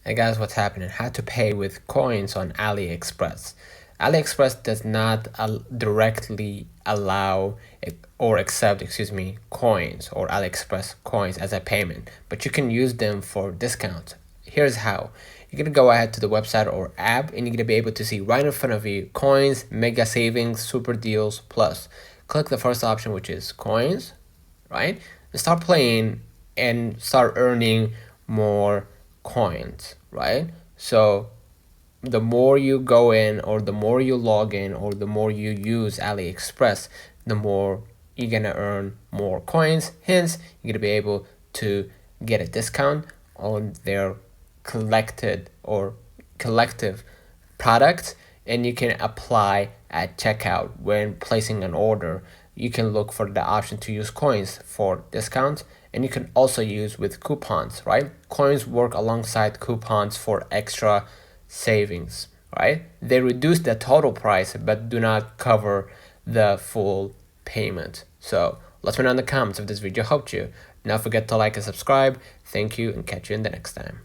Hey guys, what's happening? How to pay with coins on Aliexpress. Aliexpress does not directly allow or accept, coins or Aliexpress coins as a payment, but you can use them for discounts. Here's how. You're gonna go ahead to the website or app and you're gonna be able to see right in front of you coins, mega savings, super deals, plus. Click the first option, which is coins, right? And start playing and start earning more coins, right? So the more you go in or the more you log in or the more you use AliExpress, the more you're gonna earn more coins. Hence, you're gonna be able to get a discount on their collected or collective products, and you can apply at checkout when placing an order. You can look for the option to use coins for discounts, and you can also use with coupons, right? Coins work alongside coupons for extra savings, right? They reduce the total price but do not cover the full payment. So let me know in the comments if this video helped you. Don't forget to like and subscribe. Thank you and catch you in the next time.